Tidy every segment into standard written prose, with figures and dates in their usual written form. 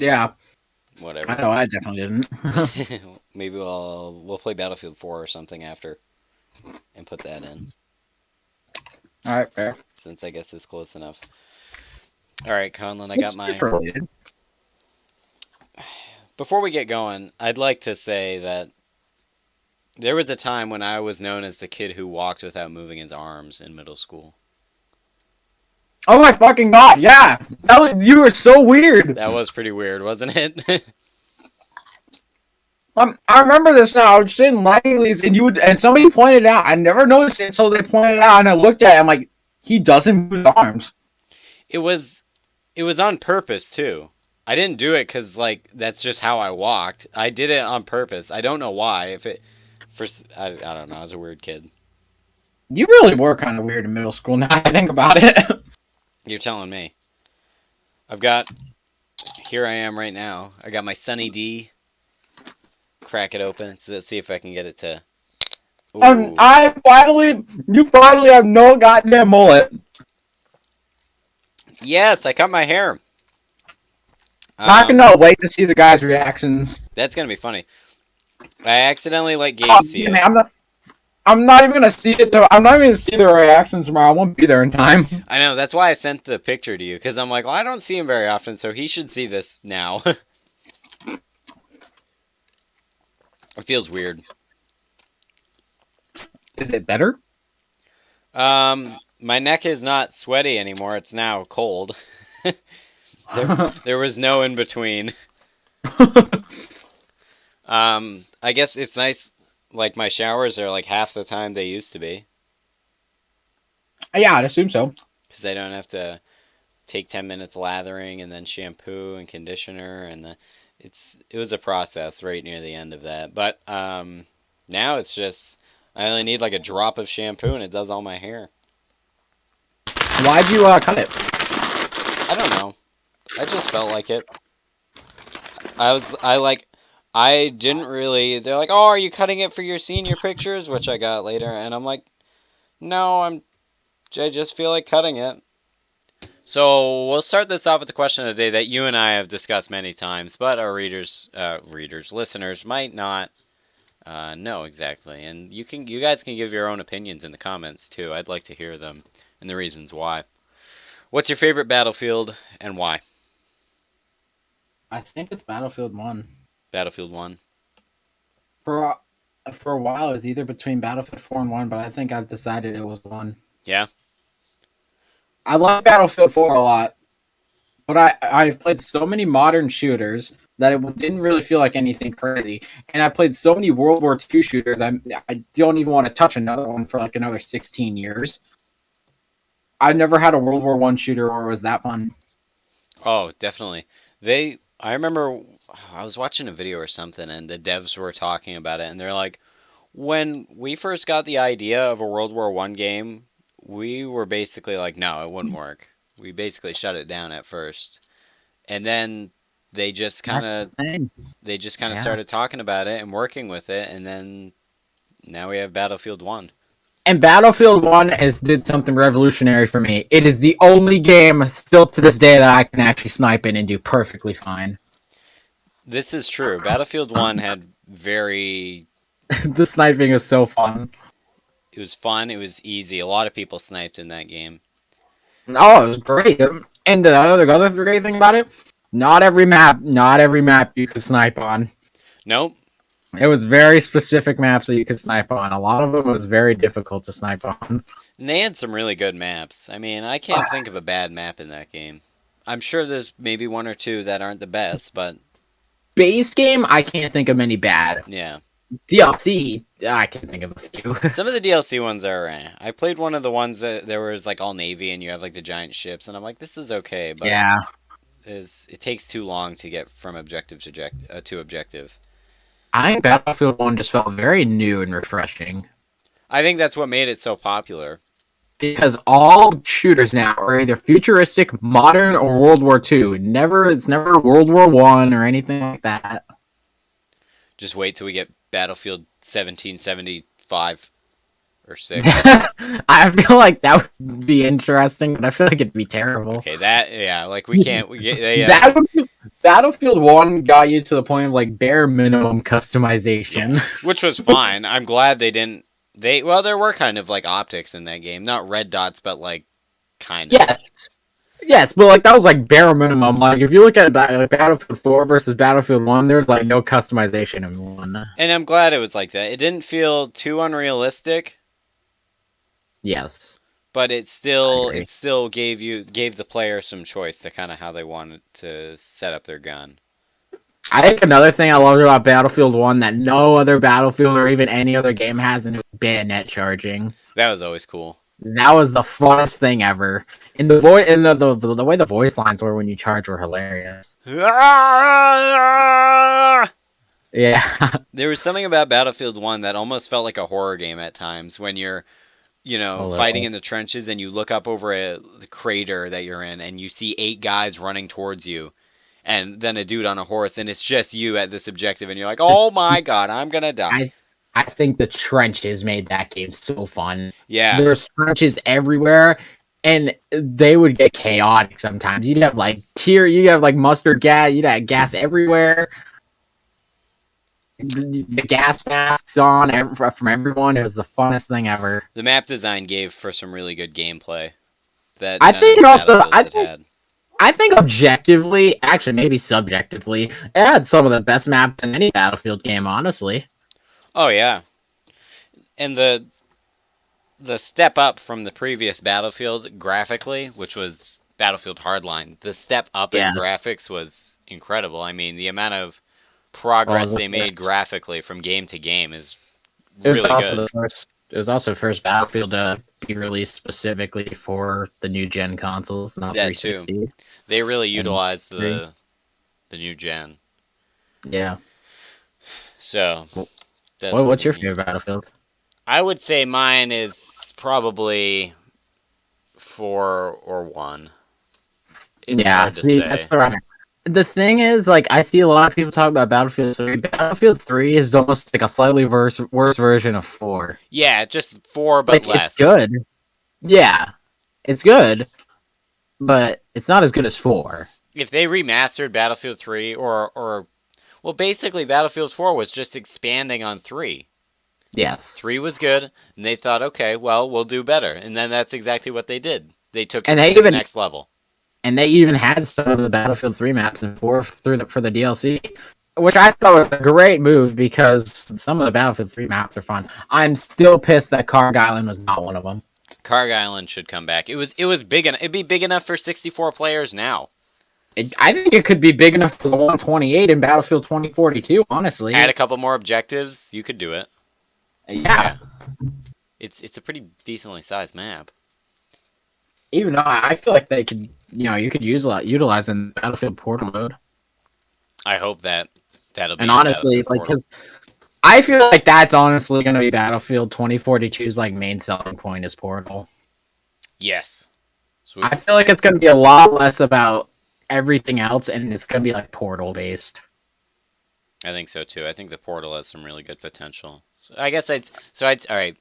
Yeah, I Whatever. know. I definitely didn't. Maybe we'll play Battlefield 4 or something after and put that in, All right, fair. since I guess it's close enough. All right, Conlon, I got It's my. related. Before we get going, I'd like to say that there was a time when I was known as the kid who walked without moving his arms in middle school. Oh my fucking god! Yeah, you were so weird. That was pretty weird, wasn't it? I remember this now. I was sitting Langley's, and somebody pointed out. I never noticed it until they pointed it out, and I looked at it. I'm like, he doesn't move his arms. it was it was on purpose too. I didn't do it cuz like that's just how I walked. I did it on purpose. I don't know why. If it first I don't know, I was a weird kid. You really were kind of weird in middle school. Now I think about it. You're telling me. I've got here I am right now. I got my Sunny D. Crack it open. So let's see if I can get it to. Ooh. You finally have no goddamn mullet. Yes, I cut my hair. I Um, cannot wait to see the guys' reactions. that's gonna be funny. I accidentally let Gabe see Man, it. I'm not even gonna see it. I'm not even gonna see their reactions tomorrow. I won't be there in time. I know. That's why I sent the picture to you because I'm like, well, I don't see him very often, so he should see this now. It feels weird. Is it better? My neck is not sweaty anymore. It's now cold. There was no in between. I guess it's nice. Like my showers are like half the time they used to be Yeah, I'd assume so. because I don't have to take 10 minutes lathering and then shampoo and conditioner it was a process right near the end of that. But now it's just I only need like a drop of shampoo and it does all my hair. Why'd you cut it? I don't know. I just felt like it. I didn't really. They're like, "Oh, are you cutting it for your senior pictures?" Which I got later, and I'm like, "No, I just feel like cutting it." So we'll start this off with the question of the day that you and I have discussed many times, but our listeners might not know exactly. And you guys can give your own opinions in the comments too. I'd like to hear them and the reasons why. What's your favorite Battlefield and why? I think it's Battlefield 1. Battlefield 1. For for a while, it was either between Battlefield 4 and 1, but I think I've decided it was 1. Yeah. I like Battlefield 4 a lot, but I've played so many modern shooters that it didn't really feel like anything crazy. And I played so many World War II shooters, I don't even want to touch another one for like another 16 years. I never had a World War One shooter or was that fun. Oh, definitely. I remember I was watching a video or something and the devs were talking about it and they're like, when we first got the idea of a World War One game, we were basically like, no, it wouldn't work. We basically shut it down at first. And then they just kind That's of the thing. they just kind of Yeah. started talking about it and working with it and then now we have Battlefield 1. And Battlefield 1 did something revolutionary for me. It is the only game still to this day that I can actually snipe in and do perfectly fine. This is true. Battlefield 1 had very The sniping is so fun. it was fun, it was easy. A lot of people sniped in that game. Oh, it was great. And the other great thing about it, not every map you could snipe on. Nope. It was very specific maps that you could snipe on. A lot of them was very difficult to snipe on. And they had some really good maps. I mean, I can't think of a bad map in that game. I'm sure there's maybe one or two that aren't the best, but Base game, I can't think of many bad. yeah. DLC, I can think of a few. Some of the DLC ones are. I played one of the ones that there was like all navy and you have like the giant ships, and I'm like, this is okay, but Yeah, it takes too long to get from objective to objective. I think Battlefield 1 just felt very new and refreshing. I think that's what made it so popular. Because all shooters now are either futuristic, modern, or World War II. It's never World War One or anything like that. Just wait till we get Battlefield 1775 or 6. I feel like that would be interesting, but I feel like it'd be terrible. Okay, that yeah, like we can't. We get they That would be, Battlefield 1 got you to the point of like bare minimum customization. Which was fine. I'm glad they didn't. Well, there were kind of like optics in that game, not red dots, but like kind of. Yes. Yes, but like that was like bare minimum. Like if you look at Battlefield 4 versus Battlefield 1, there's like no customization in one. And I'm glad it was like that. It didn't feel too unrealistic, Yes. but I agree. it still gave the player some choice to kind of how they wanted to set up their gun. I think another thing I loved about Battlefield 1 that no other Battlefield or even any other game has is bayonet charging. That was always cool. That was the funnest thing ever. In the way the voice lines were when you charge were hilarious. Yeah. There was something about Battlefield 1 that almost felt like a horror game at times when you're, A fighting little. in the trenches and you look up over a crater that you're in and you see 8 guys running towards you and then a dude on a horse and it's just you at this objective and you're like, "Oh my god, I'm going to die." I I think the trenches made that game so fun. Yeah. There's trenches everywhere, and they would get chaotic sometimes. You'd have like mustard gas, you'd have gas everywhere. The gas masks on from everyone. It was the funnest thing ever. The map design gave for some really good gameplay that I none of think the it also. Battlefields had had. I think objectively, actually maybe subjectively, it had some of the best maps in any Battlefield game. Honestly, Oh yeah. And the step up from the previous Battlefield graphically, which was Battlefield Hardline, the step up in yes. graphics was incredible. I mean, the amount of Well, it progress was the they made first. graphically from game to game is It was really also good. the first. It was also the first Battlefield to be released specifically for the new gen consoles, not That too. 360 They really and utilized three. the new gen. Yeah. So that's What's pretty your neat. favorite Battlefield? I would say mine is probably 4 or 1. It's Yeah. hard to See, that's say. the right. The thing is, like, I see a lot of people talk about Battlefield 3. Battlefield 3 is almost like a slightly worse version of 4. Yeah, just 4 but Like, it's less. good. Yeah, it's good, but it's not as good as 4. If they remastered Battlefield 3 or well, basically Battlefield 4 was just expanding on 3. Yes. 3 was good, and they thought, "Okay, well, we'll do better." And then that's exactly what they did. They took And it they to the even next level. and they even had some of the Battlefield 3 maps in 4 for the DLC, which I thought was a great move because some of the Battlefield 3 maps are fun. I'm still pissed that Karg Island was not one of them. Karg Island should come back. It was big enough. It'd be big enough for 64 players now. I think it could be big enough for the 128 in Battlefield 2042, honestly. Add a couple more objectives, you could do it. Yeah. Yeah. It's a pretty decently sized map. Even though I feel like they could, you could utilize in Battlefield Portal mode. I hope that'll be And in honestly, Battlefield like, Portal. because I feel like that's honestly going to be Battlefield 2042's like main selling point is Portal. Yes. Sweet. I feel like it's going to be a lot less about everything else, and it's going to be like Portal based. I think so too. I think the Portal has some really good potential. So I guess I'd all right.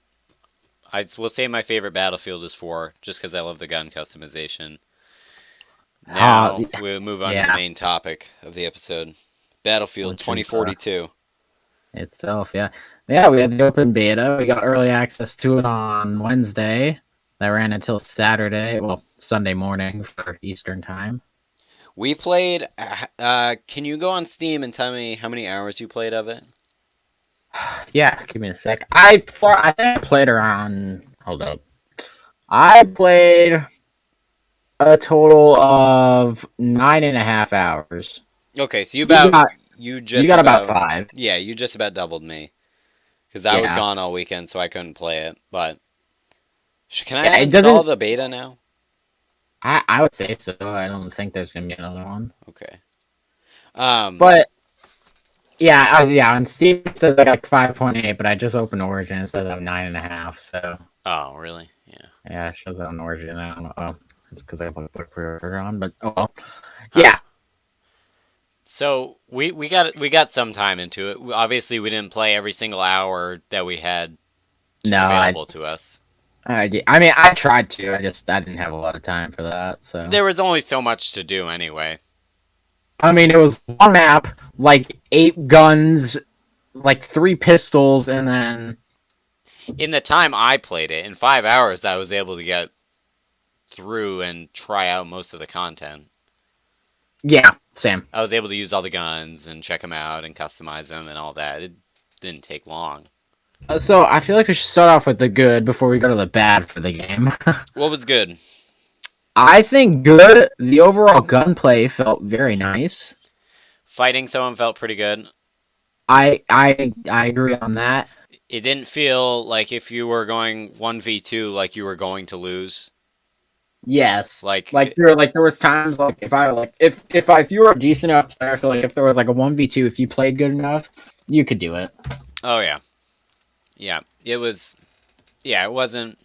I will say my favorite Battlefield is 4, just because I love the gun customization. Uh, Now we'll move on to the yeah, main topic of the episode: Battlefield which is 2042. itself. Yeah, yeah. We had the open beta. We got early access to it on Wednesday. That ran until Saturday. Well, Sunday morning for Eastern time. We played. Can you go on Steam and tell me how many hours you played of it? Yeah, give me a sec. I think I played around. Hold up. I played a total of 9.5 hours. Okay, so You got you you just got about about 5. yeah, you just about doubled me because I was Yeah, gone all weekend, so I couldn't play it. But can I yeah. It uninstall doesn't. the beta now? I would say so. I don't think there's gonna be another one. Okay. Um. But yeah, yeah. On Steam it says I got 5.8, but I just opened Origin. It says I'm 9.5. So Oh, really? Yeah. yeah, it shows on Origin. I don't know. Oh, it's because I put pre-order on, but oh well. Huh. Yeah. So we got some time into it. Obviously, we didn't play every single hour that we had No, available to us. I mean, I tried to. I didn't have a lot of time for that. So There was only so much to do anyway. I mean, it was one map, like 8 guns, like 3 pistols, and then In the time I played it, in 5 hours, I was able to get through and try out most of the content. yeah, same. I was able to use all the guns and check them out and customize them and all that. It didn't take long. So I feel like we should start off with the good before we go to the bad for the game. What was good? I think good. The overall gunplay felt very nice. Fighting someone felt pretty good. I agree on that. It didn't feel like if you were going 1v2 like you were going to lose. Yes, Like, there was times like if you were a decent enough player, I feel like if there was like a 1v2, if you played good enough, you could do it. oh yeah. Yeah, it was it wasn't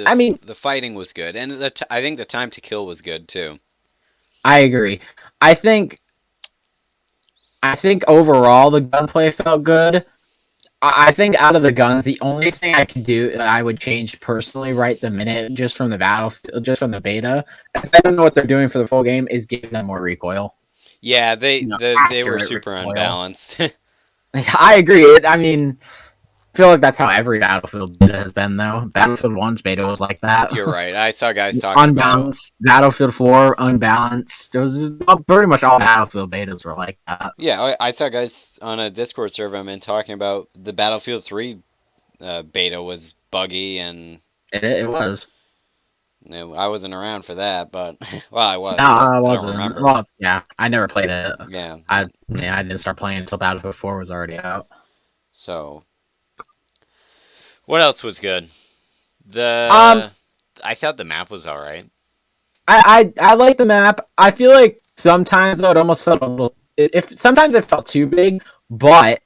I mean, the fighting was good and I think the time to kill was good too. I agree. I think I think overall the gunplay felt good. I think out of the guns, the only thing I could do I would change personally right the minute, just from the battlefield, just from the beta, as I don't know what they're doing for the full game, is give them more recoil. Yeah, You know, they were accurate super recoil. unbalanced. I agree. I mean, I feel like that's how every Battlefield beta has been, though. Battlefield 1's beta was like that. You're right. I saw guys talking Unbalanced. Battlefield 4, unbalanced. It was pretty much all Battlefield betas were like that. Yeah, I saw guys on a Discord server I'm in talking about the Battlefield 3 beta was buggy and It was. I wasn't around for that, but well, I was. No, But I I don't wasn't. remember. Well, yeah, I never played it. Yeah. I didn't start playing until Battlefield 4 was already out. So, what else was good? Um, The I thought the map was all right. I like the map. I feel like sometimes though it almost felt a little. If sometimes it felt too big, but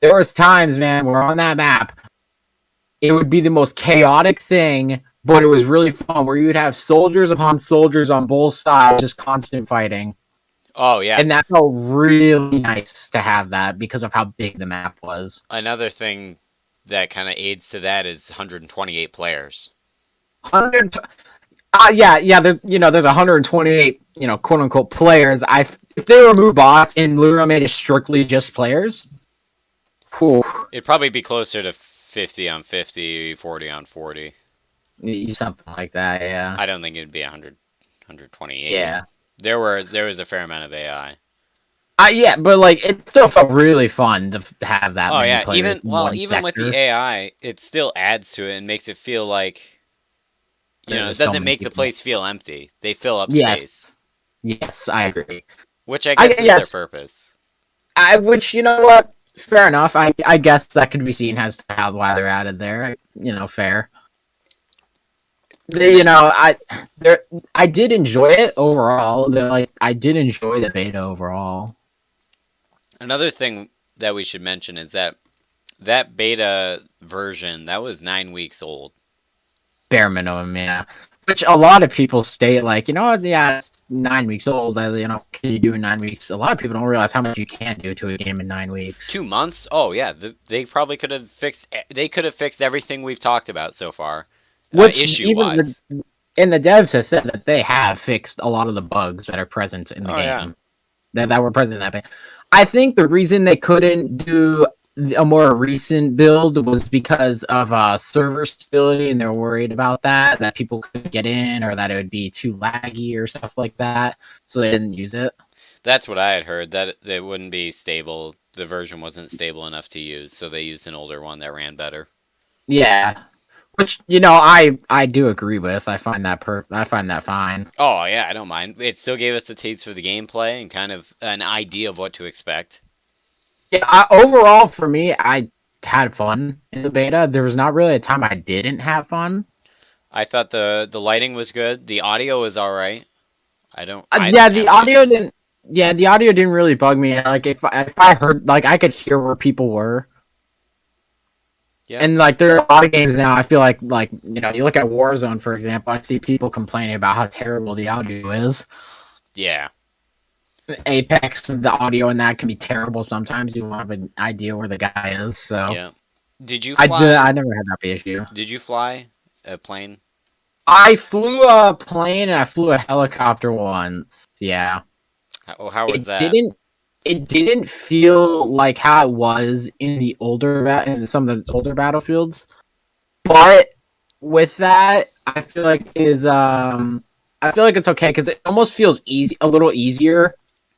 there was times, man, where on that map it would be the most chaotic thing, but it was really fun. Where you would have soldiers upon soldiers on both sides, just constant fighting, Oh yeah. and that felt really nice to have that because of how big the map was. Another thing that kind of aids to that is 128 players. 100. Yeah. There's 128, quote unquote players. If they removed bots and literally made it strictly just players, whew, It'd probably be closer to 50 on 50, 40 on 40. something like that. Yeah. I don't think it'd be 128. Yeah. There was a fair amount of AI. Yeah, but like it still felt really fun to have that Oh many yeah, players in one even with sector. the AI, it still adds to it and makes it feel like There's it just so doesn't many make the people. place feel empty. They fill up Yes. space, Yes, I agree. which I guess is Yes. their purpose. Which you know what? Fair enough. I guess that could be seen as to how why they're added there. Fair. I did enjoy it overall. I did enjoy the beta overall. Another thing that we should mention is that beta version that was 9 weeks old. Bare minimum, yeah. Which a lot of people state like, yeah, it's 9 weeks old. Can you do in 9 weeks? A lot of people don't realize how much you can do to a game in 9 weeks. 2 months? Oh yeah, they probably could have fixed. They could have fixed everything we've talked about so far, Which issue even wise. and the devs have said that they have fixed a lot of the bugs that are present in the Oh, game yeah. that were present in that beta. I think the reason they couldn't do a more recent build was because of server stability, and they're worried about that people couldn't get in or that it would be too laggy or stuff like that, so they didn't use it. That's what I had heard, that it wouldn't be stable. The version wasn't stable enough to use, so they used an older one that ran better. Yeah, which I do agree with. I find that fine. Oh yeah, I don't mind. It still gave us a taste for the gameplay and kind of an idea of what to expect. Yeah, overall for me, I had fun in the beta. There was not really a time I didn't have fun. I thought the lighting was good. The audio was all right. I don't. Yeah, the audio didn't. Yeah, the audio didn't really bug me. Like if I heard, like I could hear where people were. Yeah. And like there are a lot of games now. I feel like you look at Warzone for example. I see people complaining about how terrible the audio is. Yeah. Apex, the audio in that can be terrible sometimes. You don't have an idea where the guy is. So Yeah. Did you fly? I never had that issue. Did you fly a plane? I flew a plane and I flew a helicopter once. Yeah. How was It that? didn't it didn't feel like how it was in in some of the older battlefields. But with that, I feel like it's okay because it almost feels a little easier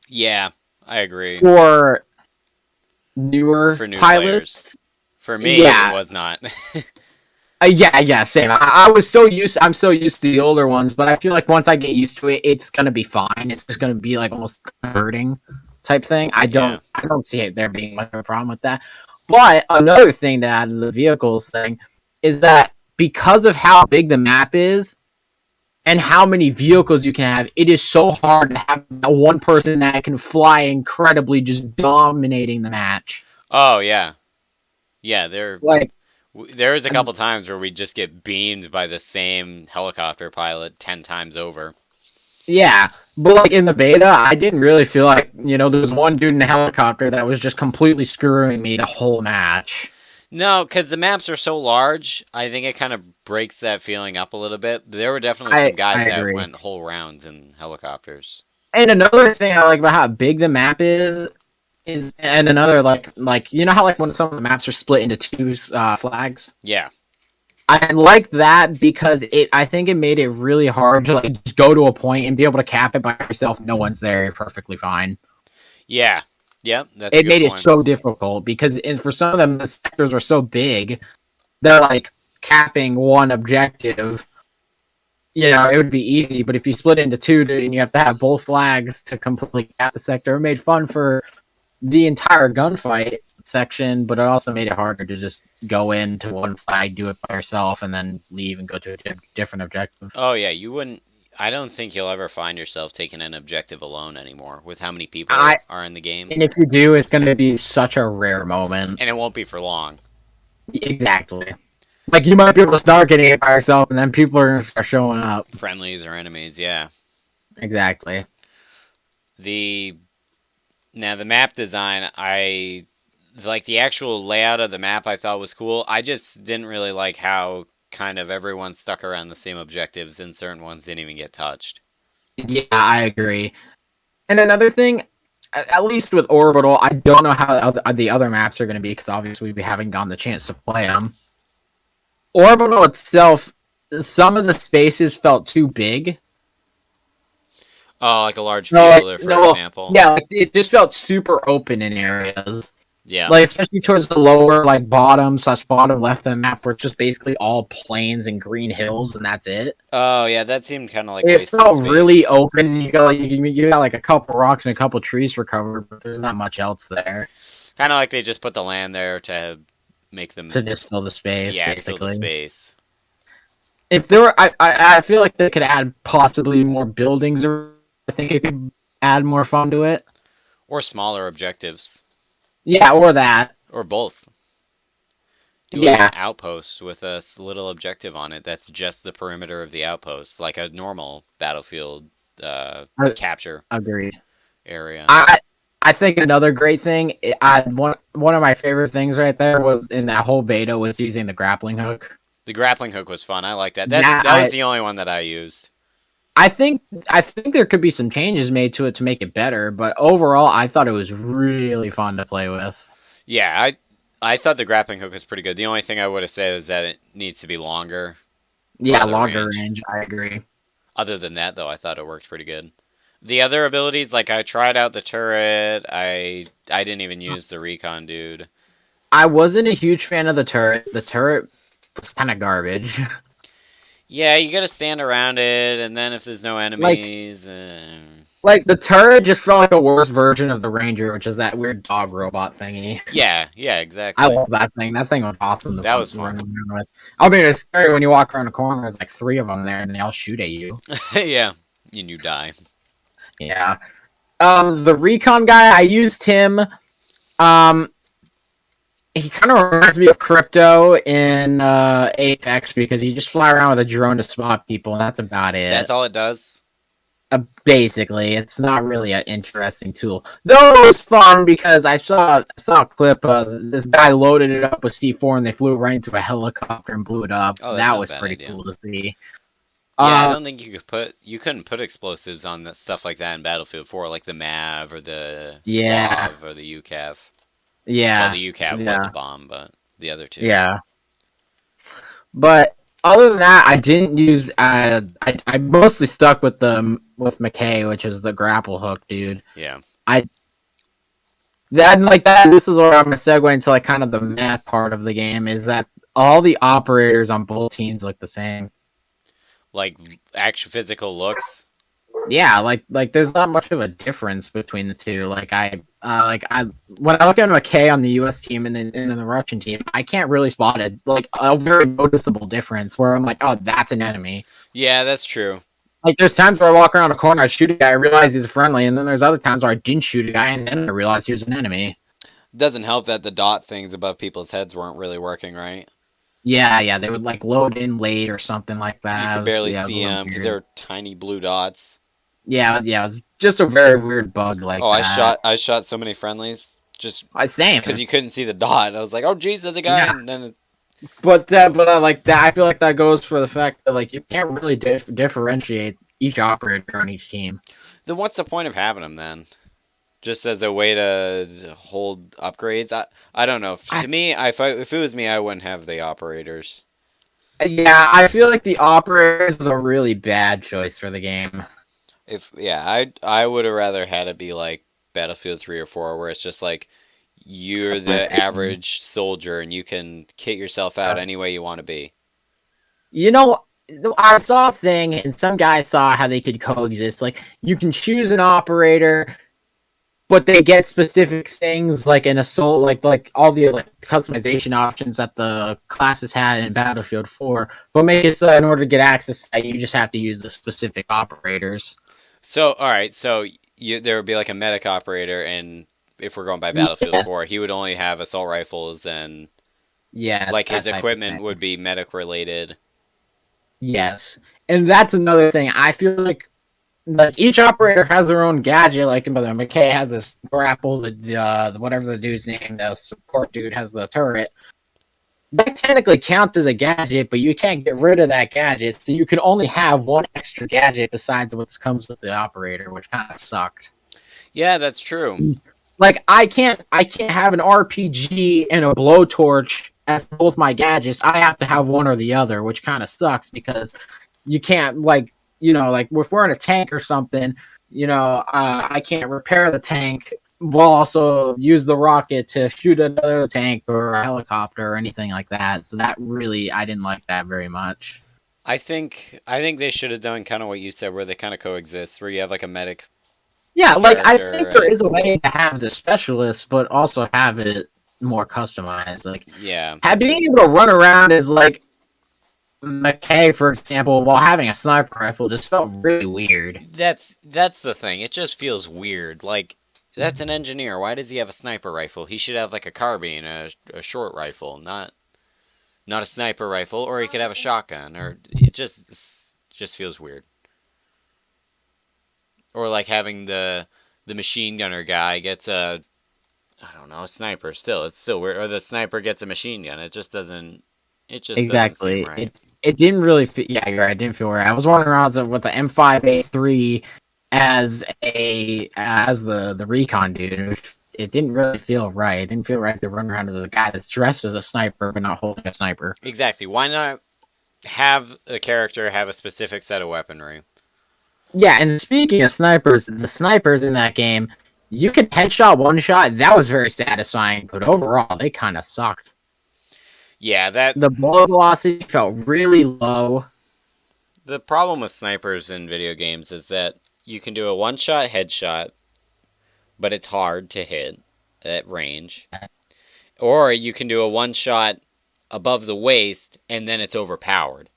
Yeah, I agree. for newer For new players. pilots. For me, it Yeah, was not. yeah, same. I'm so used to the older ones, but I feel like once I get used to it, it's gonna be fine. It's just gonna be like almost converting type thing. Yeah. I don't see it there being much of a problem with that. But another thing to add to the vehicles thing is that because of how big the map is and how many vehicles you can have, it is so hard to have one person that can fly incredibly, just dominating the match. Oh yeah. Yeah, Like, there was a couple times where we just get beamed by the same helicopter pilot 10 times over. yeah, but like in the beta, I didn't really feel like, there was one dude in a helicopter that was just completely screwing me the whole match. No, because the maps are so large, I think it kind of breaks that feeling up a little bit. There were definitely some I guys that agree. went whole rounds in helicopters. And another thing I like about how big the map is and another like how like when some of the maps are split into two flags. Yeah. I like that because I think it made it really hard to like just go to a point and be able to cap it by yourself. No one's there, you're perfectly fine. Yeah. Yep, that's a It good made it point. so difficult because for some of them the sectors are so big, they're like capping one objective. It would be easy, but if you split into two and you have to have both flags to completely cap the sector, it made fun for the entire gunfight section, but it also made it harder to just go into one flag, do it by yourself, and then leave and go to a different objective. Oh, yeah, you wouldn't. I don't think you'll ever find yourself taking an objective alone anymore with how many people are in the game. And if you do, it's going to be such a rare moment. And it won't be for long. Exactly. Like, you might be able to start getting it by yourself, and then people are going to start showing up. Friendlies or enemies, yeah. Exactly. Now the map design, I like the actual layout of the map. I thought was cool. I just didn't really like how kind of everyone stuck around the same objectives, and certain ones didn't even get touched. Yeah, I agree. And another thing, at least with Orbital, I don't know how the other maps are going to be because obviously we haven't gotten the chance to play them. Orbital itself, some of the spaces felt too big. Oh, like a large No, fielder, for example. yeah, like, it just felt super open in areas. Yeah. Like especially towards the lower, like bottom left of the map, where it's just basically all plains and green hills, and that's it. Oh, yeah, that seemed kind of like It wasted felt space. really open. You got like a couple rocks and a couple trees for cover, but there's not much else there Kind of like they just put the land there to make them. to just fill the space. Yeah, basically, fill the space. if there were, I feel like they could add possibly more buildings, or I think it could add more fun to it. Or smaller objectives. Yeah, or that. Or both. Do Yeah. an outpost with a little objective on it that's just the perimeter of the outpost, like a normal battlefield capture Agreed. area. I think another great thing, one of my favorite things right there was in that whole beta was using the grappling hook. The grappling hook was fun. I like that. Yeah, That was the only one that I used. I think there could be some changes made to it to make it better, but overall, I thought it was really fun to play with. Yeah, I thought the grappling hook was pretty good. The only thing I would have said is that it needs to be longer. Yeah, Farther longer range. range. I agree. Other than that, though, I thought it worked pretty good. The other abilities, like I tried out the turret. I didn't even use the recon dude. I wasn't a huge fan of the turret. The turret was kind of garbage. Yeah, you gotta stand around it, and then if there's no enemies, Like the turret just felt like a worse version of the Ranger, which is that weird dog robot thingy. yeah, exactly. I love that thing. That thing was awesome. That was run fun. around with. I mean, it's scary when you walk around a corner. There's like three of them there, and they all shoot at you. Yeah, and you die. Yeah. The recon guy, I used him. He kind of reminds me of Crypto in Apex because you just fly around with a drone to spot people, and that's about it. That's all it does. Basically, it's not really an interesting tool. Though it was fun because I saw a clip of this guy loaded it up with C4 and they flew right into a helicopter and blew it up. Oh, that's That not a was bad pretty idea. cool to see. Yeah, I Uh, don't think you couldn't put explosives on stuff like that in Battlefield 4, like the MAV or the yeah, SCAV or the UCAV. Well, yeah, the UCAV was a yeah, bomb, but the other two. yeah. But other than that, I didn't use. I mostly stuck with the with McKay, which is the grapple hook, dude. Yeah. I That like that. This is where I'm gonna segue into like kind of the math part of the game. Is that all the operators on both teams look the same? Like actual physical looks. Yeah, like there's not much of a difference between the two. Like I when I look at McKay on the U.S. team and then the Russian team, I can't really spot it like a very noticeable difference where I'm like, oh, that's an enemy. Yeah, that's true. Like there's times where I walk around a corner, I shoot a guy, I realize he's friendly, and then there's other times where I didn't shoot a guy, and then I realized he was an enemy. Doesn't help that the dot things above people's heads weren't really working right. Yeah, yeah, they would like load in late or something like You that. could barely Yeah, it was a see little them because weird. they're tiny blue dots. Yeah, yeah, it was just a very weird bug like Oh, I that. shot I shot so many friendlies just Same. because you couldn't see the dot. I was like, oh, geez, there's a guy, Yeah, and then but like that, I feel like that goes for the fact that like you can't really differentiate each operator on each team. then what's the point of having them then? Just as a way to hold upgrades. I don't know. I, To me, if it was me, I wouldn't have the operators. yeah, I feel like the operators is a really bad choice for the game. If yeah, I would have rather had it be like Battlefield 3 or 4, where it's just like you're the Customization. average soldier and you can kit yourself out any way you want to be. You know, I saw a thing, and some guy saw how they could coexist. Like, you can choose an operator, but they get specific things like an assault, like all the like customization options that the classes had in Battlefield 4. But make it so that in order to get access to that, you just have to use the specific operators. So all right, so there would be like a medic operator, and if we're going by Battlefield Yes, 4, he would only have assault rifles, and yes, like his that type of equipment thing. would be medic related. Yes, and that's another thing. I feel like each operator has their own gadget. Like McKay has this grapple, the whatever the dude's name, the support dude has the turret. That technically counts as a gadget, but you can't get rid of that gadget, so you can only have one extra gadget besides what comes with the operator, which kind of sucked. Yeah, that's true. Like I can't have an RPG and a blowtorch as both my gadgets. I have to have one or the other, which kind of sucks because you can't like if we're in a tank or something, I can't repair the tank while also use the rocket to shoot another tank or a helicopter or anything like that. So that really I didn't like that very much. I think they should have done kind of what you said, where they kind of coexist, where you have like a medic Yeah, like I character think there and is a way to have the specialist, but also have it more customized. Like yeah. being able to run around as like McKay, for example, while having a sniper rifle just felt really weird. That's the thing. It just feels weird. Like that's an engineer. Why does he have a sniper rifle? He should have like a carbine, a short rifle, not a sniper rifle, or he could have a shotgun, or it just feels weird. Or like having the machine gunner guy gets a I don't know, a sniper. Still, it's still weird. Or the sniper gets a machine gun. It just doesn't seem Exactly. right. It didn't really fit. Yeah, you're right. It didn't feel right. I was wandering around with the M5A3 as the recon dude. It didn't really feel right. It didn't feel right to run around as a guy that's dressed as a sniper but not holding a sniper. Exactly. Why not have a character have a specific set of weaponry? Yeah, and speaking of snipers, the snipers in that game, you could headshot one shot. That was very satisfying, but overall, they kind of sucked. Yeah, that The bullet velocity felt really low. the problem with snipers in video games is that you can do a one-shot headshot, but it's hard to hit at range. Or you can do a one-shot above the waist and then it's overpowered.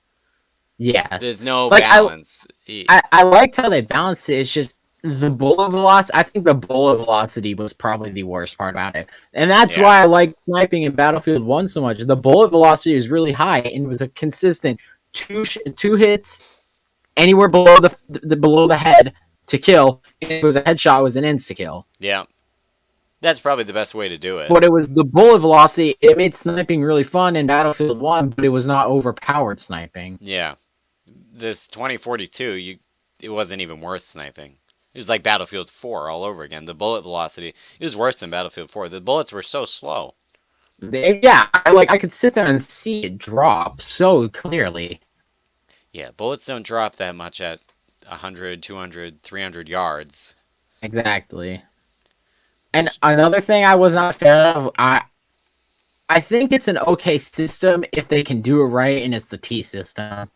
Yes, There's no like balance. I liked how they balanced it. It's just the bullet velocity. I think the bullet velocity was probably the worst part about it, and that's Yeah. why I liked sniping in Battlefield One so much. The bullet velocity was really high and it was a consistent two hits anywhere below the below the head to kill. If it was a headshot, it was an insta kill. Yeah. That's probably the best way to do it. But it was the bullet velocity. It made sniping really fun in Battlefield One, but it was not overpowered sniping. Yeah. this 2042, it wasn't even worth sniping. It was like Battlefield 4 all over again. The bullet velocity, it was worse than Battlefield 4. The bullets were so slow. Yeah, I could sit there and see it drop so clearly. Yeah, bullets don't drop that much at 100, 200, 300 yards. Exactly. And another thing I was not a fan of, I think it's an okay system if they can do it right, and it's the T system.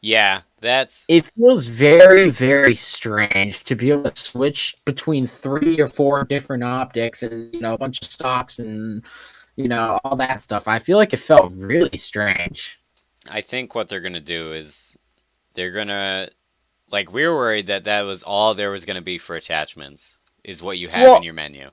Yeah, that's It feels very, very strange to be able to switch between 3 or 4 different optics and a bunch of stocks and all that stuff. I feel like it felt really strange. I think what they're gonna do is they're gonna like we were worried that that was all there was gonna be for attachments is what you have in Well, your menu.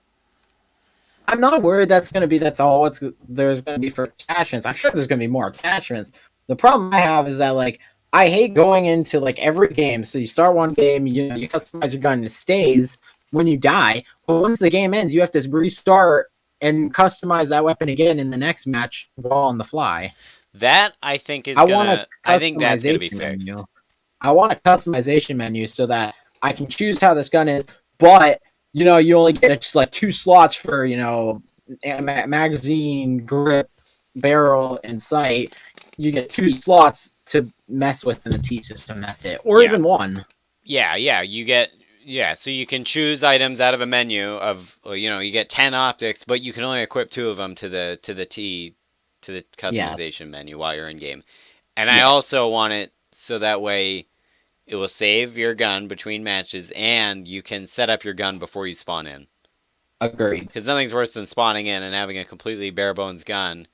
I'm not worried that's all what's there's gonna be for attachments. I'm sure there's gonna be more attachments. The problem I have is that I hate going into every game. So you start one game, you customize your gun, and it stays when you die. But once the game ends, you have to restart and customize that weapon again in the next match while on the fly. That I think is I want a gonna I think that's gonna be customization fixed. menu. I want a customization menu so that I can choose how this gun is, but you only get just 2 slots for magazine, grip, barrel, and sight. You get 2 slots to mess with in the T system. That's it, or Yeah. even one. Yeah, you get so you can choose items out of a menu of you get 10 optics, but you can only equip 2 of them to the Yes, customization menu while you're in game. And I yes, also want it so that way it will save your gun between matches and you can set up your gun before you spawn in. agreed. Because nothing's worse than spawning in and having a completely bare bones gun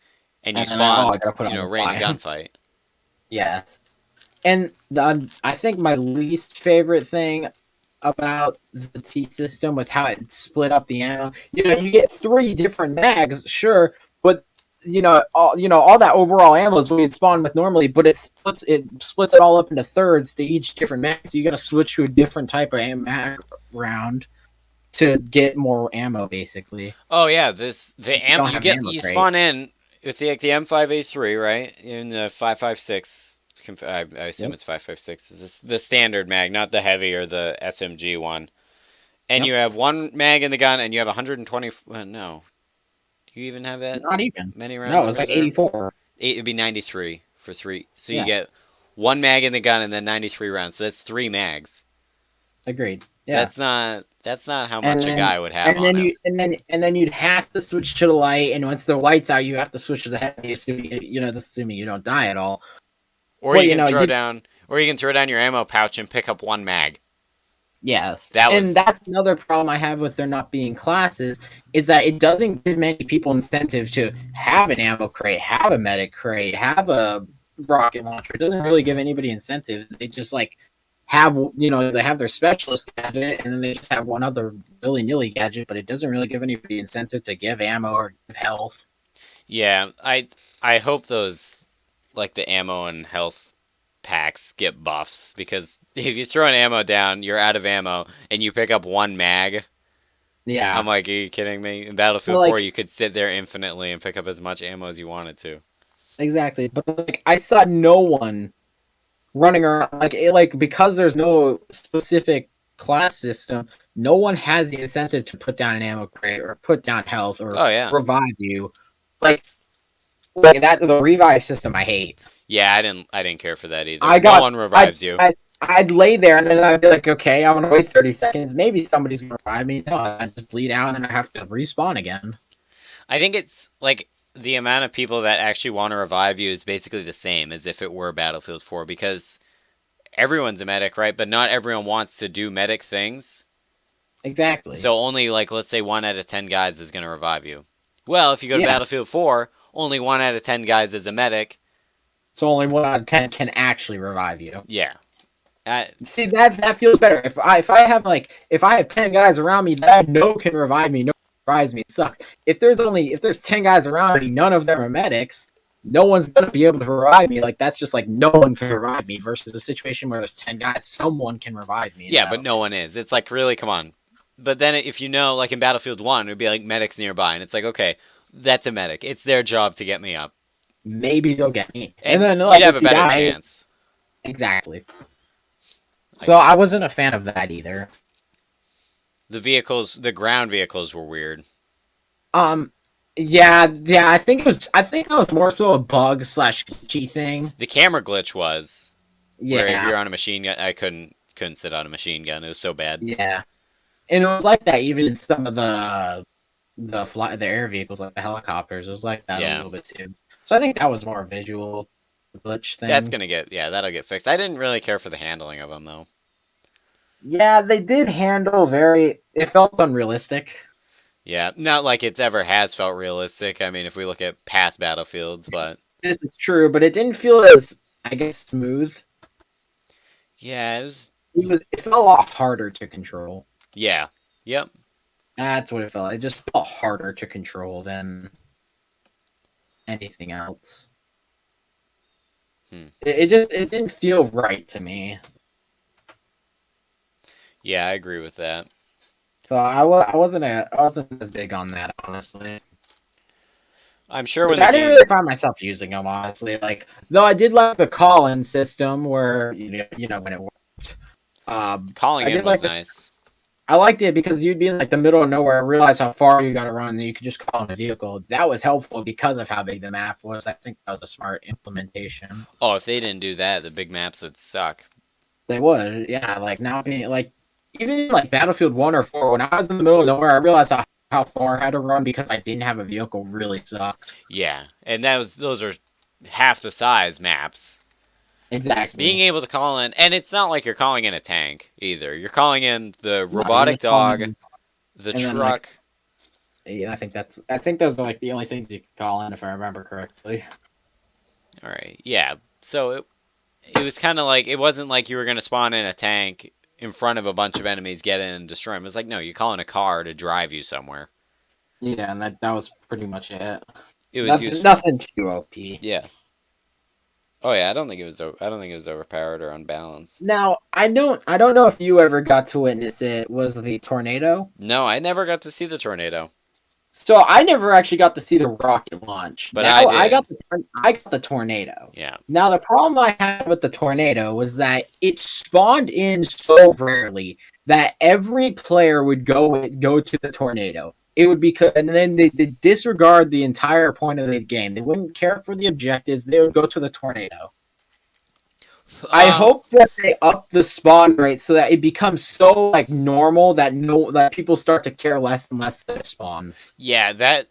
and you And then I spawned, gotta put on the right in a fly. gunfight. Yes, and I think my least favorite thing about the T system was how it split up the ammo. You get 3 different mags, sure, but all that overall ammo is what you'd spawn with normally, but it splits it all up into thirds to each different mag. So you got to switch to a different type of mag round to get more ammo, basically. Oh yeah, You don't you have an get ammo you crate. spawn in with the M5A3, right? In the 5.56. I assume Yep. it's 5.56. This the standard mag, not the heavy or the SMG one. And Yep. you have one mag in the gun, and you have 120. No, do you even have that Not even. many rounds No, it in was like reserve? 84. It'd be 93 for 3. So you Yeah, get one mag in the gun and then 93 rounds. So that's 3 mags. agreed. Yeah. That's not how and much a then guy would have on him. and then you'd have to switch to the light, and once the light's out, you have to switch to the heavy, assuming you don't die at all. Or But you can throw down, your ammo pouch and pick up one mag. yes, That and was that's another problem I have with there not being classes is that it doesn't give many people incentive to have an ammo crate, have a medic crate, have a rocket launcher. It doesn't really give anybody incentive. They just they have their specialist gadget, and then they just have one other willy nilly gadget, but it doesn't really give anybody incentive to give ammo or give health. yeah. I hope those like the ammo and health packs get buffs because if you throw an ammo down, you're out of ammo, and you pick up one mag. I'm Yeah, like, are you kidding me? In well, Battlefield 4, you could sit there infinitely and pick up as much ammo as you wanted to. exactly. But I saw no one running around because there's no specific class system. No one has the incentive to put down an ammo crate or put down health or Oh yeah, revive you. Like, like that, the revive system, I hate. yeah. I didn't care for that either. I No got, one revives you. I'd lay there and then I'd be like, okay, I'm gonna wait 30 seconds. Maybe somebody's gonna revive me. No, I just bleed out and then I have to respawn again. I think it's like the amount of people that actually want to revive you is basically the same as if it were Battlefield 4 because everyone's a medic, right? But not everyone wants to do medic things. Exactly. So only like let's say 1 out of 10 guys is going to revive you. Well, if you go to Yeah. Battlefield 4, only 1 out of 10 guys is a medic. So only 1 out of 10 can actually revive you. Yeah. See, that feels better. If I have 10 guys around me that I know can revive me, no one revives me, it sucks. If there's 10 guys around me, none of them are medics, no one's gonna be able to revive me. That's just no one can revive me versus a situation where there's 10 guys, someone can revive me in Yeah, but no Battlefield. one is. It's like really, come on. But then if you know, like in Battlefield 1, it would be like medics nearby, and it's like, okay, that's a medic. It's their job to get me up. Maybe they'll get me. And And then you'd have a if you better die, chance. Exactly. So I wasn't a fan of that either. The ground vehicles were weird. Um, yeah. I think that was more so a bug slash glitchy thing. The camera glitch was where if Yeah, you're on a machine gun, I couldn't sit on a machine gun. It was so bad. yeah. And it was like that even in some of the air vehicles, like the helicopters. It was like that a Yeah, little bit too. So I think that was more a visual glitch that's thing. gonna get that'll get fixed. I didn't really care for the handling of them though. Yeah, they did handle very. It felt unrealistic. Yeah, not like it's ever has felt realistic. I mean, if we look at past battlefields, but This is true, but it didn't feel as, I guess, smooth. yeah, it was. It felt a lot harder to control. Yeah, yep. That's what it felt. It just felt harder to control than anything else. Hmm. It didn't feel right to me. Yeah, I agree with that. So I wasn't as big on that, honestly. I'm sure Which when the I didn't game really find myself using them, honestly. Like, though I did like the call-in system where when it worked. calling I in did was like nice. I liked it because you'd be in like the middle of nowhere, realize how far you got to run, and then you could just call in a vehicle. That was helpful because of how big the map was. I think that was a smart implementation. Oh, if they didn't do that, the big maps would suck. They would, yeah. Like now, being like even in like Battlefield 1 or 4, when I was in the middle of nowhere, I realized how far I had to run because I didn't have a vehicle. Really sucked. Yeah, and those are half the size maps. Being Exactly. able to call in, and it's not like you're calling in a tank either. You're calling in the No, you're robotic just calling dog, in, the and then like truck. yeah, I think those are like the only things you can call in if I remember correctly. All right, yeah. So it was kind of like it wasn't like you were gonna spawn in a tank in front of a bunch of enemies, get in and destroy them. It was like no, you call in a car to drive you somewhere. Yeah, and that was pretty much it. It was Nothing, useful. nothing too OP. Yeah. Oh yeah, I don't think it was. I don't think it was overpowered or unbalanced. Now, I don't know if you ever got to witness it, was the tornado. No, I never got to see the tornado, So I never actually got to see the rocket launch. but I did. I got the tornado. Yeah. Now the problem I had with the tornado was that it spawned in so rarely that every player would go to the tornado. It would be, and then they disregard the entire point of the game. They wouldn't care for the objectives. They would go to the tornado. I Um. hope that they up the spawn rate so that it becomes so like normal that that people start to care less and less that it spawns. Yeah. That.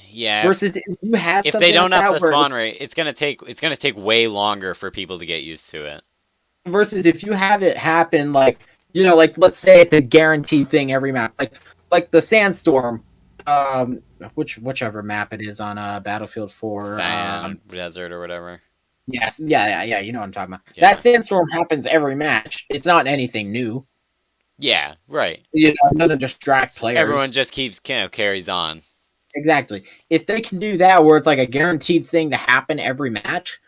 Yeah. Versus if you have If they something like don't up that the where spawn rate, it's gonna take way longer for people to get used to it. versus if you have it happen like like let's say it's a guaranteed thing every map like the sandstorm, whichever map it is on Battlefield 4. Sand desert or whatever. Yes, yeah, you know what I'm talking about. Yeah. That sandstorm happens every match. It's not anything new. Yeah. Right. It doesn't distract Everyone players. just keeps carries on. Exactly. If they can do that where it's like a guaranteed thing to happen every match,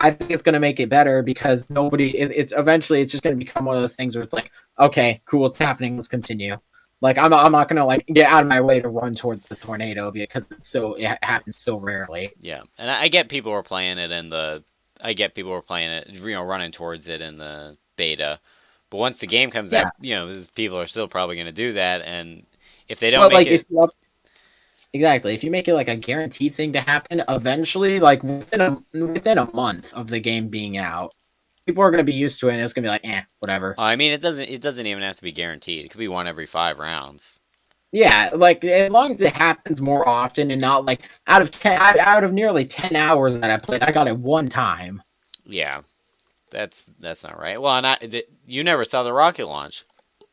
I think it's going to make it better because it's eventually it's just going to become one of those things where it's like, okay, cool, it's happening, let's continue. Like I'm not going to like get out of my way to run towards the tornado because it happens so rarely. Yeah, and I get people were playing it in the. I get people were playing it, running towards it in the beta. But once the game comes Yeah. out, people are still probably going to do that, and if they don't But make like it, exactly, if you make it like a guaranteed thing to happen, eventually, like within a month of the game being out, people are going to be used to it, and it's going to be like, whatever. I mean, it doesn't even have to be guaranteed. It could be one every 5 rounds. Yeah, like as long as it happens more often and not like out of nearly 10 hours that I played, I got it one time. Yeah, that's not right. Well, you never saw the rocket launch.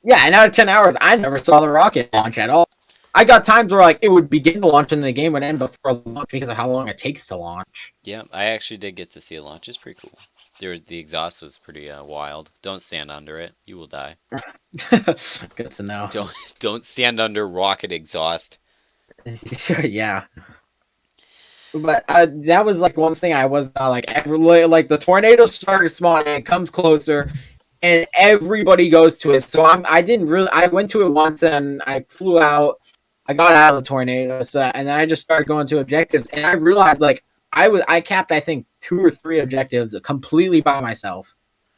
Yeah, and out of 10 hours, I never saw the rocket launch at all. I got times where like it would begin to launch and the game would end before the launch because of how long it takes to launch. Yeah, I actually did get to see a launch. It's pretty cool. The exhaust was pretty wild. Don't stand under it; you will die. Good to know. Don't stand under rocket exhaust. Yeah. But that was like one thing I was not like ever like the tornado started spawning, it comes closer, and everybody goes to it. So I didn't really. I went to it once and I flew out. I got out of the tornado, so and then I just started going to objectives, and I realized like I capped I think 2 or 3 objectives completely by myself.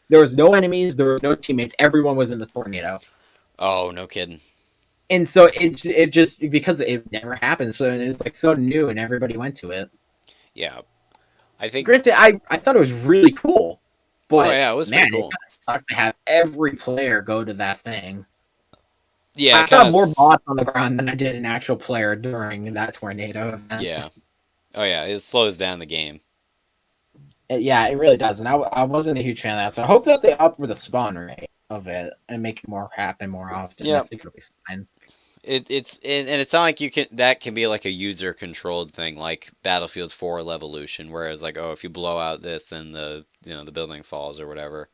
There was no enemies, there was no teammates. Everyone was in the tornado. Oh, no kidding. And so it just because it never happened, so it's like so new and everybody went to it. Yeah, I think. Granted, I thought it was really cool, Oh but yeah, it was man, pretty it cool. kind of sucked to have every player go to that thing. Yeah, I it kind saw of. more bots on the ground than I did an actual player during that tornado event. Yeah. Oh yeah, it slows down the game. Yeah, it really does, and I wasn't a huge fan of that. So I hope that they up the spawn rate of it and make it more happen more often. I Yeah. think it'll be fine. And it's not like you can that can be like a user controlled thing like Battlefield 4 Levolution, whereas like if you blow out this and the building falls or whatever.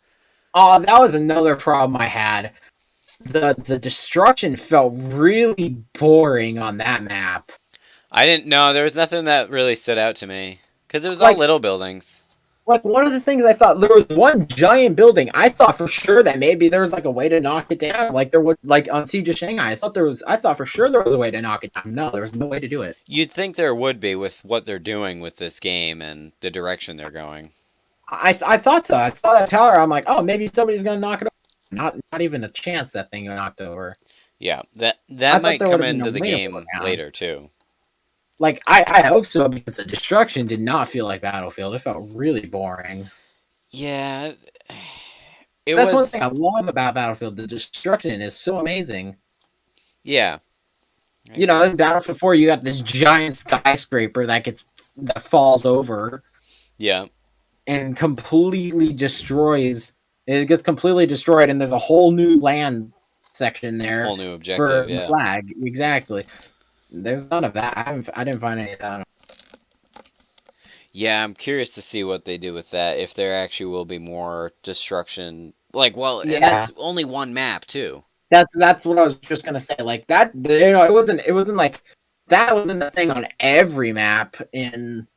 Oh, that was another problem I had. The destruction felt really boring on that map. I didn't know there was nothing that really stood out to me because it was all Like little buildings. like one of the things I thought there was one giant building. I thought for sure that maybe there was like a way to knock it down, like there would like on Siege of Shanghai. I thought for sure there was a way to knock it down. No, there was no way to do it. You'd think there would be with what they're doing with this game and the direction they're going. I thought so. I saw that tower. I'm like, oh, maybe somebody's gonna knock it over. Not even a chance that thing got knocked over. Yeah, I that thought might there would come have been a into the way to pull it game down. later too. Like I hope so because the destruction did not feel like Battlefield. It felt really boring. Yeah, it That's one thing was. I love about Battlefield. The destruction is so amazing. Yeah, I You know, agree. in Battlefield 4, you got this giant skyscraper that falls over Yeah, and completely destroys. It gets completely destroyed, and there's a whole new land section there whole new for objective. the Yeah. flag. Exactly. There's none of that. I didn't find any of that. Yeah, I'm curious to see what they do with that. If there actually will be more destruction. Like, well, and Yeah, that's only one map too. that's what I was just gonna say. Like that, it wasn't like that wasn't the thing on every map in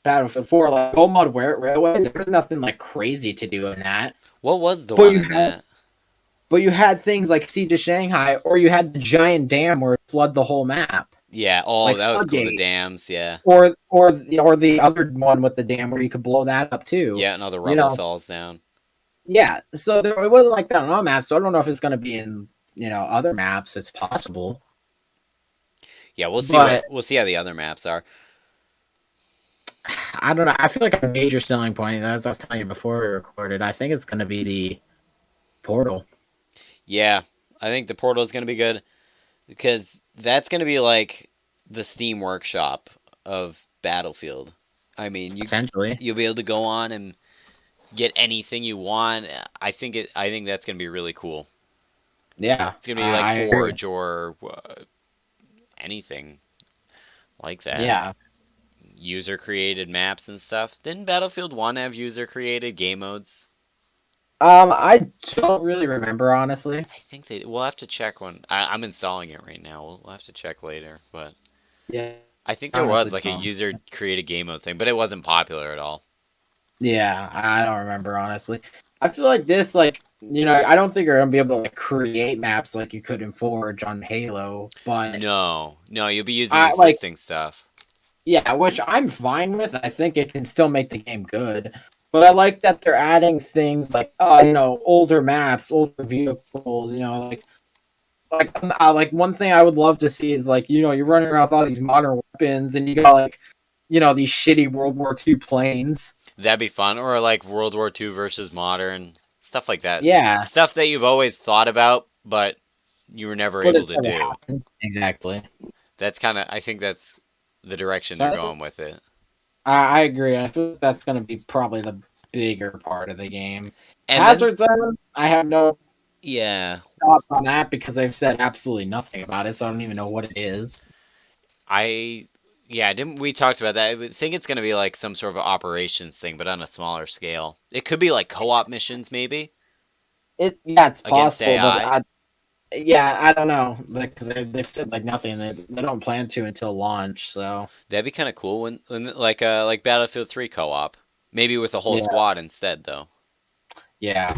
Battlefield 4. Like Gold Mud Railway, there was nothing like crazy to do in that. What was the But one you in had that? but you had things like Siege of Shanghai, or you had the giant dam where it flood the whole map, Yeah. Oh, like that was cool. The Floodgate, dams. Yeah. or the other one with the dam where you could blow that up too. Yeah. Another You rubble know, falls down. yeah. So it wasn't like that on all maps. So I don't know if it's going to be in other maps. It's possible, Yeah. We'll see but how the other maps are. I don't know. I feel like a major selling point, as I was telling you before we recorded, I think it's going to be the portal. Yeah. I think the portal is gonna be good because that's gonna be like the Steam Workshop of Battlefield. I mean, Essentially, you'll be able to go on and get anything you want. I think that's gonna be really cool. yeah, It's gonna be like I agree. Forge or anything like that. Yeah, User created maps and stuff. Didn't Battlefield 1 have user created game modes? I don't really remember honestly. I think they. We'll have to check when. I'm installing it right now. We'll have to check later. But Yeah, I think there was honestly, like a don't. user created game mode thing, but it wasn't popular at all. Yeah, I don't remember honestly. I feel like this, like I don't think you're gonna be able to like create maps like you could in Forge on Halo, but No, no, you'll be using I like existing stuff. yeah, which I'm fine with. I think it can still make the game good. But I like that they're adding things like older maps, older vehicles, like one thing I would love to see is like you're running around with all these modern weapons and you got like these shitty World War II planes. That'd be fun, or like World War II versus modern stuff like that. Yeah, Stuff that you've always thought about, but you were never but able it's to never do. happened. Exactly. That's kind of. I think that's the direction So they're I think going with it. I agree. I feel that's going to be probably the bigger part of the game. And then, Hazard Zone, I have no yeah, thoughts on that because they've said absolutely nothing about it, so I don't even know what it is. I yeah, didn't we talked about that? I think it's gonna be like some sort of operations thing, but on a smaller scale. It could be like co-op missions, maybe Yeah, it's against possible, but AI. I don't know because they've said like nothing. They don't plan to until launch. So That'd be kind of cool when like Battlefield 3 co-op, maybe with a whole yeah, squad instead, though, yeah,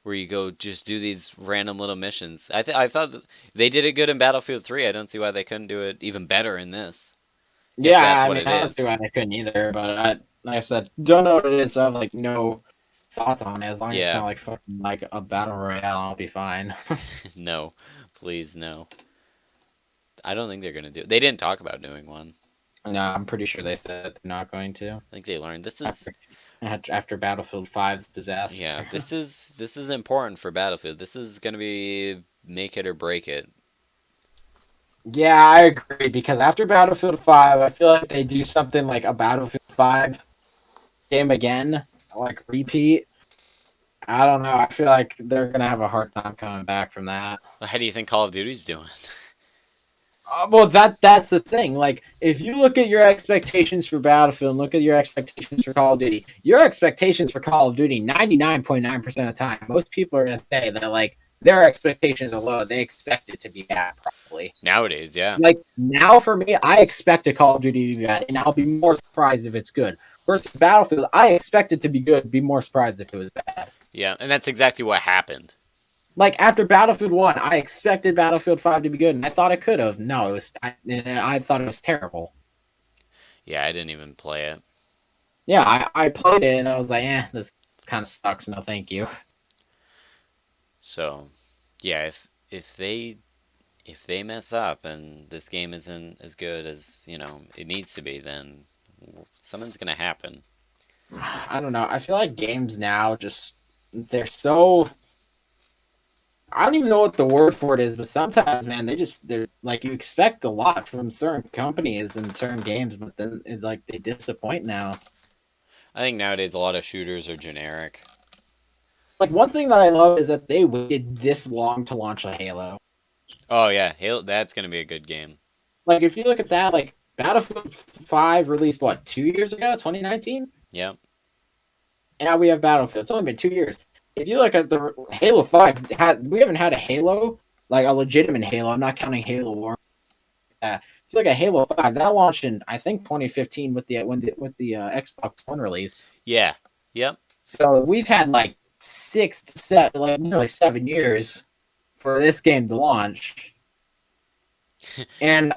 where you go just do these random little missions. I thought they did it good in Battlefield 3. I don't see why they couldn't do it even better in this. if Yeah, that's I what mean, it I don't see is. why they couldn't either, but like I said, don't know what it is, so I have like no thoughts on it. As long as it's Yeah, not like fucking like a battle royale, I'll be fine. no, please no. I don't think they're gonna do. They didn't talk about doing one. No, I'm pretty sure they said they're not going to I think they learned this is after after Battlefield 5's disaster. yeah, this is important for Battlefield. This is gonna be make it or break it. Yeah, I agree because after Battlefield 5, I feel like they do something like a Battlefield 5 game again, like repeat. I don't know. I feel like they're gonna have a hard time coming back from that. How do you think Call of Duty's doing? Well, that's the thing. Like, if you look at your expectations for Battlefield and look at your expectations for Call of Duty, your expectations for Call of Duty, 99.9% of the time, most people are gonna say that like their expectations are low. They expect it to be bad, probably. Nowadays, yeah, Like now, for me, I expect a Call of Duty to be bad, and I'll be more surprised if it's good. Versus Battlefield, I expect it to be good, be more surprised if it was bad. yeah, and that's exactly what happened. Like after Battlefield 1, I expected Battlefield 5 to be good, and I thought it could have. No, it was. I thought it was terrible. Yeah, I didn't even play it. Yeah, I played it and I was like, this kind of sucks. No, thank you. So, yeah, if they mess up and this game isn't as good as it needs to be, then something's gonna happen. I don't know. I feel like games now just they're so. I don't even know what the word for it is, but sometimes, man, they're like you expect a lot from certain companies and certain games, but then like they disappoint now. I think nowadays a lot of shooters are generic. Like one thing that I love is that they waited this long to launch a Halo. Oh yeah, Halo, that's gonna be a good game. Like if you look at that, like Battlefield 5 released what 2 years ago, 2019. Yep. And now we have Battlefield. It's only been 2 years. If you look at the Halo 5, we haven't had a Halo, like a legitimate Halo. I'm not counting Halo War. If you look at Halo 5, that launched in I think 2015 with the Xbox One release. Yeah. Yep. So we've had like 6 to 7, like nearly 7 years for this game to launch. And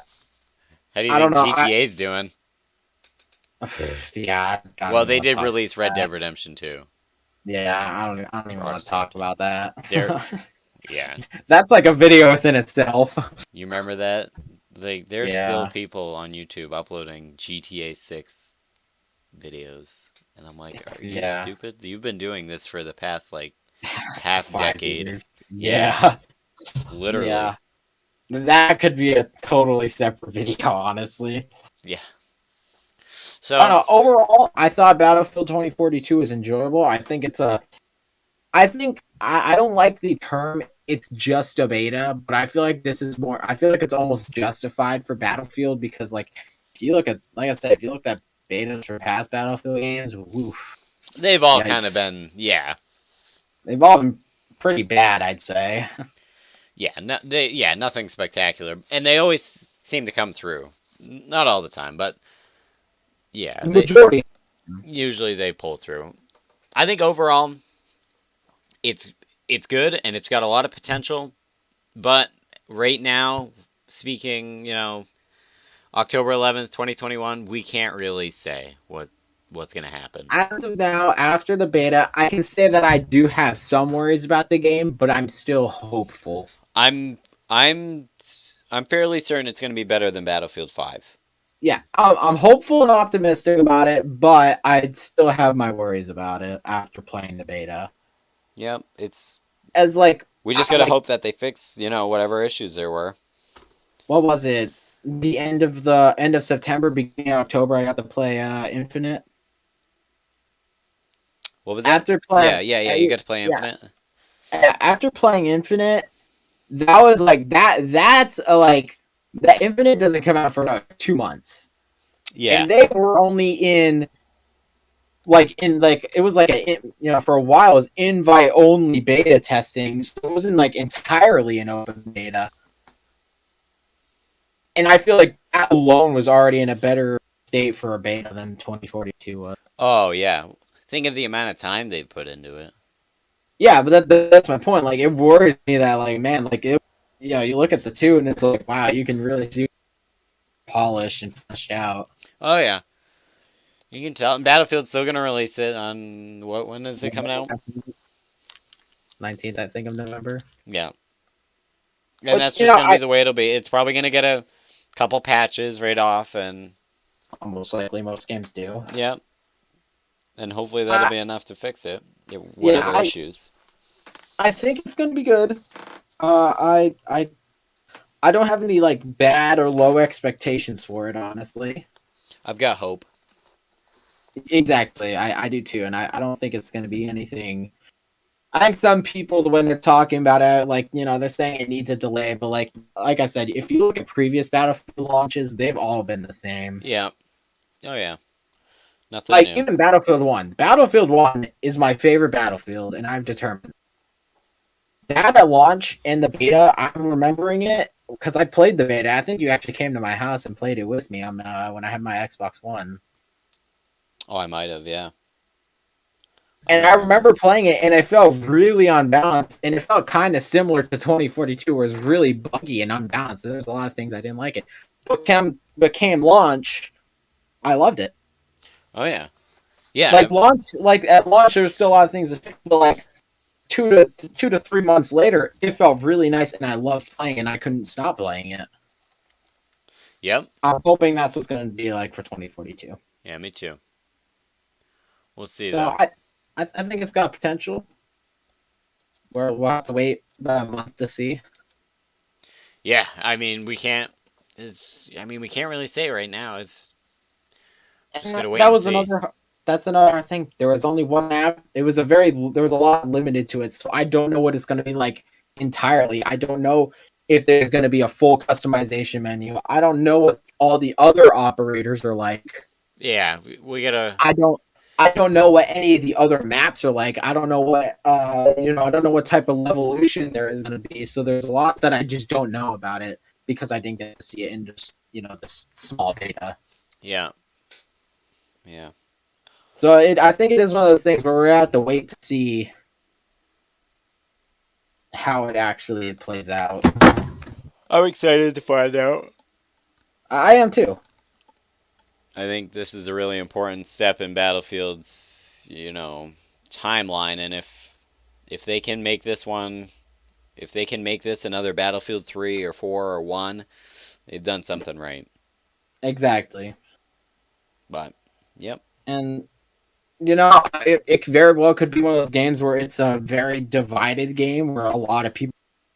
How do you I don't think know. GTA's doing? Yeah, I don't Well, even they want to did talk release about Red Dead that. Redemption 2. Yeah, I don't even want to talk about that. They're yeah. That's like a video within itself. You remember that? Like, there's still Yeah, people on YouTube uploading GTA 6 videos, and I'm like, are you yeah. stupid? You've been doing this for the past like half 5 years. decade. Yeah, Yeah, yeah. literally. That could be a totally separate video, honestly. Yeah. I don't So, know. Overall, I thought Battlefield 2042 was enjoyable. I think it's a. I think I don't like the term. It's just a beta, but I feel like this is more. I feel like it's almost justified for Battlefield because, like, if you look at, like I said, if you look at betas for past Battlefield games, woof, they've all kind of yikes, been, yeah. they've all been pretty bad, I'd say. Yeah, nothing spectacular. And they always seem to come through. Not all the time, but yeah, they Majority. usually they pull through. I think overall it's it's good and it's got a lot of potential, but right now, speaking, October 11th, 2021, we can't really say what's going to happen. As of now, after the beta, I can say that I do have some worries about the game, but I'm still hopeful. I'm I'm I'm fairly certain it's going to be better than Battlefield 5. Yeah, I'm hopeful and optimistic about it, but I'd still have my worries about it after playing the beta. Yep, it's As like, we just got to hope that they fix, whatever issues there were. what was it? The end of September, beginning of October, I got to play Infinite. What was that? After Yeah, playing, yeah, yeah, you got to play yeah, Infinite. after playing Infinite, that was like that. That's a, like that Infinite doesn't come out for another 2 months, Yeah. and they were only in it was like for a while it was invite only beta testing, so it wasn't like entirely an open beta. And I feel like that alone was already in a better state for a beta than 2042 was. Oh, yeah. Think of the amount of time they put into it. Yeah, but that's my point. Like, it worries me that, like, man, like, you look at the two and it's like, wow, you can really see polished and fleshed out. Oh yeah, you can tell. Battlefield's still gonna release it on what? When is it coming out? 19th, I think, of November. Yeah, and But that's you just know, gonna be I the way it'll be. It's probably gonna get a couple patches right off, and most likely most games do. yeah, and hopefully that'll I, be enough to fix it. yeah, Whatever issues. I think it's gonna be good. I don't have any like bad or low expectations for it, honestly. I've got hope. Exactly, I do too, and I don't think it's gonna be anything. I think some people, when they're talking about it, like they're saying it needs a delay, but like I said, if you look at previous Battlefield launches, they've all been the same. Yeah. Oh yeah. Nothing Like new. even Battlefield One. Battlefield One is my favorite Battlefield, and I've determined that at launch and the beta. I'm remembering it because I played the beta. I think you actually came to my house and played it with me on when I had my Xbox One. Oh, I might have. Yeah. And I remember playing it, and it felt really unbalanced, and it felt kind of similar to 2042, where it was really buggy and unbalanced. There's a lot of things I didn't like it. Became launch, I loved it. Oh yeah. Yeah. Like launch, like at launch, there was still a lot of things that fixed, but like 2 to 3 months later, it felt really nice, and I loved playing, and I couldn't stop playing it. Yep. I'm hoping that's what's going to be like for 2042. Yeah. Me too. We'll see So though. I think it's got potential. We'll have to wait about a month to see. Yeah. I mean, we can't. It's. I mean, we can't really say right now. It's just And gotta wait that and was see. another. That's another thing. There was only one map. It was a very. There was a lot limited to it, so I don't know what it's going to be like entirely. I don't know if there's going to be a full customization menu. I don't know what all the other operators are like. Yeah. We gotta. I don't. I don't know what any of the other maps are like. I don't know what. I don't know what type of evolution there is going to be. So there's a lot that I just don't know about it because I didn't get to see it in just this small data. Yeah. Yeah. So I think it is one of those things where we're gonna have to wait to see how it actually plays out. I'm excited to find out. I am too. I think this is a really important step in Battlefield's, timeline, and if they can make this one, if they can make this another Battlefield 3 or 4 or 1, they've done something right. Exactly. But, yep. And it very well could be one of those games where it's a very divided game where a lot of people,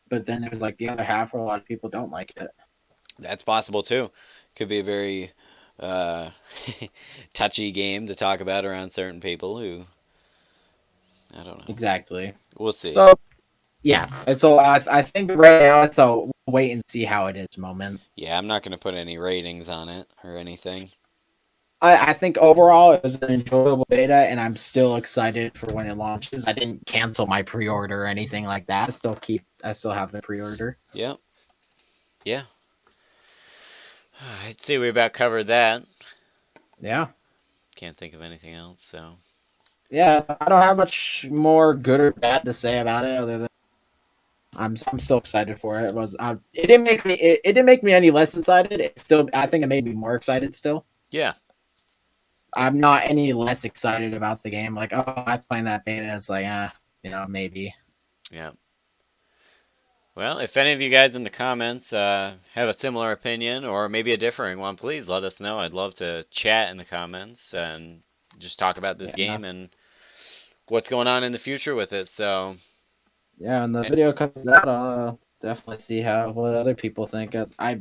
but then there's like the other half where a lot of people don't like it. That's possible too. Could be a very uh, touchy game to talk about around certain people who, I don't know. Exactly. We'll see. So yeah, and so I think right now it's a wait and see how it is moment. Yeah, I'm not going to put any ratings on it or anything. I think overall it was an enjoyable beta, and I'm still excited for when it launches. I didn't cancel my pre-order or anything like that. I still have the pre-order. Yep. Yeah. I'd say we about covered that. Yeah, Can't think of anything else, so. yeah. I don't have much more good or bad to say about it, other than I'm still excited for it. It didn't make me any less excited. I think it made me more excited still. Yeah. I'm not any less excited about the game. Like, oh, I'm playing that beta. It's like, maybe. Yeah. Well, if any of you guys in the comments have a similar opinion or maybe a differing one, please let us know. I'd love to chat in the comments and just talk about this Yeah, game and what's going on in the future with it. So, yeah. When the video comes out, I'll definitely see what other people think. I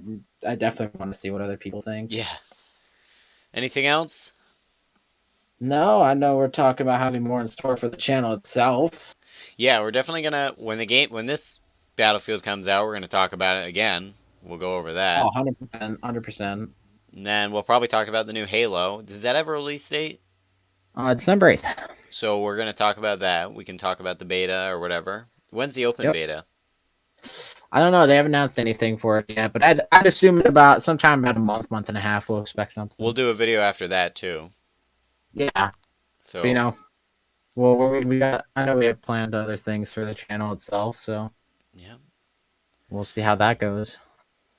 definitely want to see what other people think. yeah. Anything else? No, I know we're talking about having more in store for the channel itself. Yeah, we're definitely gonna when this Battlefield comes out, we're gonna talk about it again. We'll go over Oh, that, 100%, 100%. and then we'll probably talk about the new Halo. Does that have a release date? December 8th. So we're gonna talk about that. We can talk about the beta or whatever. When's the open Yep. beta? I don't know. They haven't announced anything for it yet, but I'd assume about sometime about a month and a half. We'll expect something. We'll do a video after that too. Yeah, So but, well, we got. I know we have planned other things for the channel itself, so yeah, we'll see how that goes.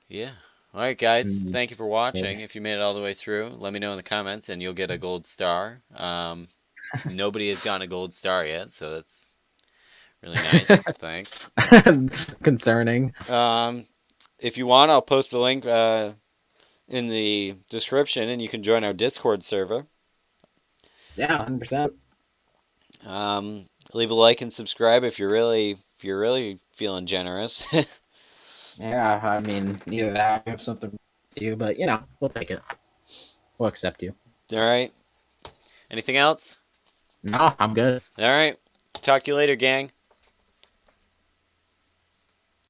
yeah. All right, guys. Mm, Thank you for watching. maybe. If you made it all the way through, let me know in the comments, and you'll get a gold star. Nobody has gotten a gold star yet, so that's really nice. Thanks. Concerning. Um, if you want, I'll post the link in the description, and you can join our Discord server. Yeah, 100%. Leave a like and subscribe if you're really feeling generous. Yeah, I mean, either that or we have something with you, but we'll take it. We'll accept you. All right. Anything else? No, I'm good. All right. Talk to you later, gang.